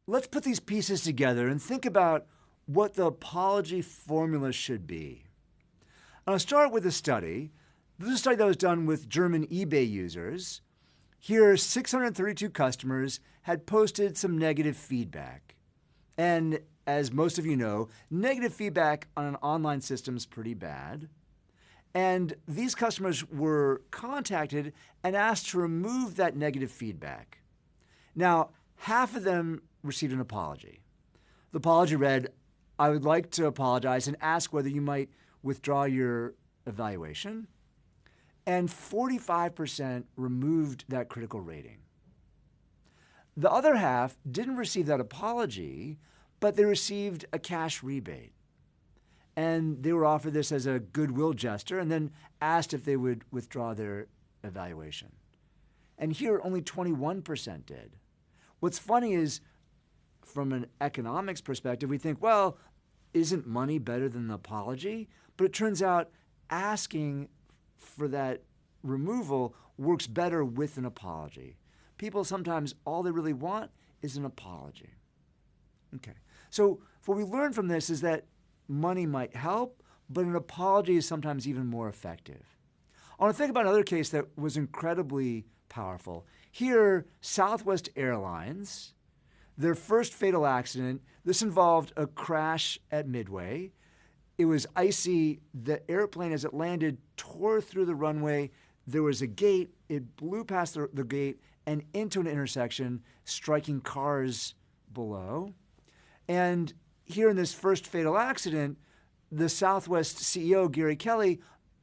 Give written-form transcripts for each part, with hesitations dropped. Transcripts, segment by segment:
let's put these pieces together and think about what the apology formula should be. I'll start with a study. This is a study that was done with German eBay users. Here, 632 customers had posted some negative feedback. And as most of you know, negative feedback on an online system is pretty bad. And these customers were contacted and asked to remove that negative feedback. Now, half of them received an apology. The apology read, "I would like to apologize and ask whether you might withdraw your evaluation." And 45% removed that critical rating. The other half didn't receive that apology, but they received a cash rebate. And they were offered this as a goodwill gesture and then asked if they would withdraw their evaluation. And here, only 21% did. What's funny is, from an economics perspective, we think, well, isn't money better than an apology? But it turns out asking for that removal works better with an apology. People sometimes, all they really want is an apology. Okay, so what we learn from this is that money might help, but an apology is sometimes even more effective. I want to think about another case that was incredibly powerful. Here, Southwest Airlines, their first fatal accident, this involved a crash at Midway. It was icy. The airplane, as it landed, tore through the runway. There was a gate. It blew past the gate and into an intersection, striking cars below. And here in this first fatal accident, the Southwest CEO, Gary Kelly,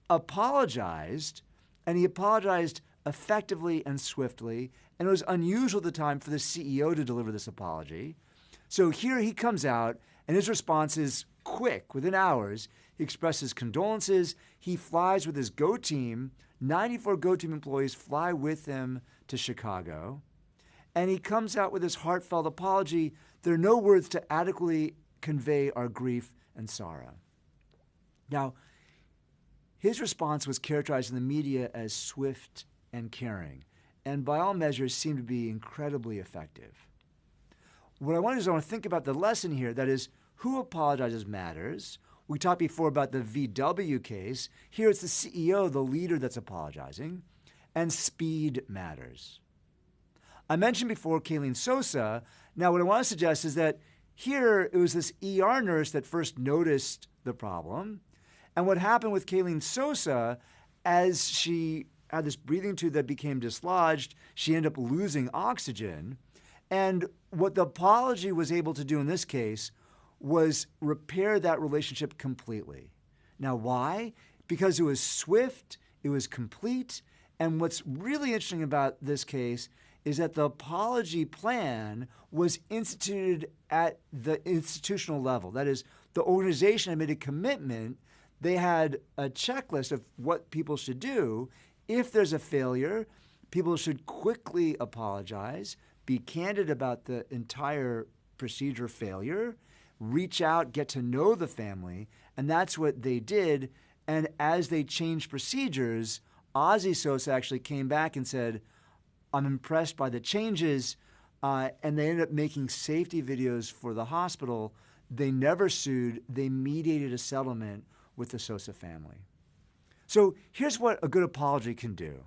apologized, and he apologized effectively and swiftly. And it was unusual at the time for the CEO to deliver this apology. So here he comes out, and his response is quick. Within hours, he expresses condolences. He flies with his GO team. 94 GO team employees fly with him to Chicago. And he comes out with his heartfelt apology. There are no words to adequately convey our grief and sorrow. Now, his response was characterized in the media as swift and caring, and by all measures seemed to be incredibly effective. What I want to do is I want to think about the lesson here, that is, who apologizes matters. We talked before about the VW case. Here it's the CEO, the leader, that's apologizing, and speed matters. I mentioned before Kayleen Sosa. Now what I want to suggest is that here it was this ER nurse that first noticed the problem. And what happened with Kayleen Sosa, as she had this breathing tube that became dislodged, she ended up losing oxygen. And what the apology was able to do in this case was repair that relationship completely. Now, why? Because it was swift, it was complete, and what's really interesting about this case is that the apology plan was instituted at the institutional level. That is, the organization had made a commitment. They had a checklist of what people should do. If there's a failure, people should quickly apologize, be candid about the entire procedure failure, reach out, get to know the family, and that's what they did. And as they changed procedures, Ozzie Sosa actually came back and said, "I'm impressed by the changes," and they ended up making safety videos for the hospital. They never sued. They mediated a settlement with the Sosa family. So here's what a good apology can do.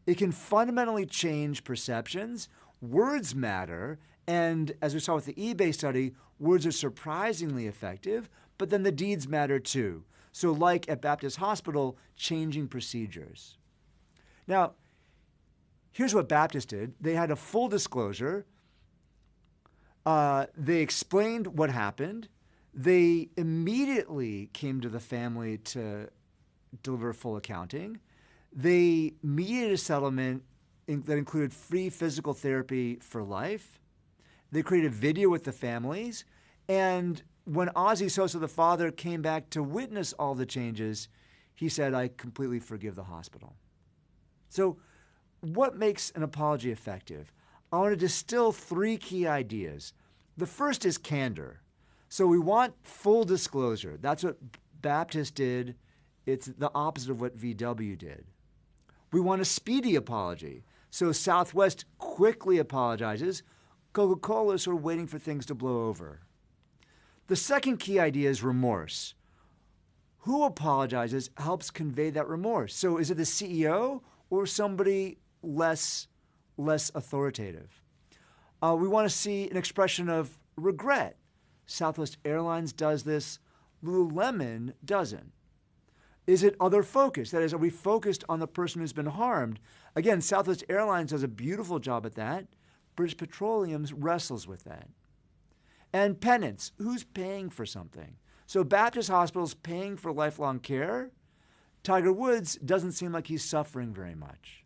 It can fundamentally change perceptions. Words matter, and as we saw with the eBay study, words are surprisingly effective, but then the deeds matter too. So like at Baptist Hospital, changing procedures. Now, here's what Baptist did. They had a full disclosure. They explained what happened. They immediately came to the family to deliver full accounting. They mediated a settlement that included free physical therapy for life. They created a video with the families. And when Ozzie Sosa, the father, came back to witness all the changes, he said, "I completely forgive the hospital." So what makes an apology effective? I want to distill 3 key ideas. The first is candor. So we want full disclosure. That's what Baptist did. It's the opposite of what VW did. We want a speedy apology. So Southwest quickly apologizes. Coca-Cola is sort of waiting for things to blow over. The second key idea is remorse. Who apologizes helps convey that remorse. So is it the CEO or somebody less authoritative? We want to see an expression of regret. Southwest Airlines does this. Lululemon doesn't. Is it other focus? That is, are we focused on the person who's been harmed? Again, Southwest Airlines does a beautiful job at that. British Petroleum wrestles with that. And penance. Who's paying for something? So Baptist Hospital's paying for lifelong care. Tiger Woods doesn't seem like he's suffering very much.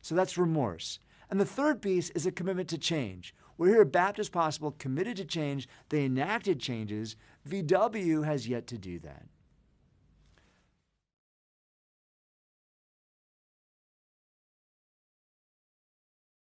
So that's remorse. And the third piece is a commitment to change. We're here at Baptist Hospital committed to change. They enacted changes. VW has yet to do that.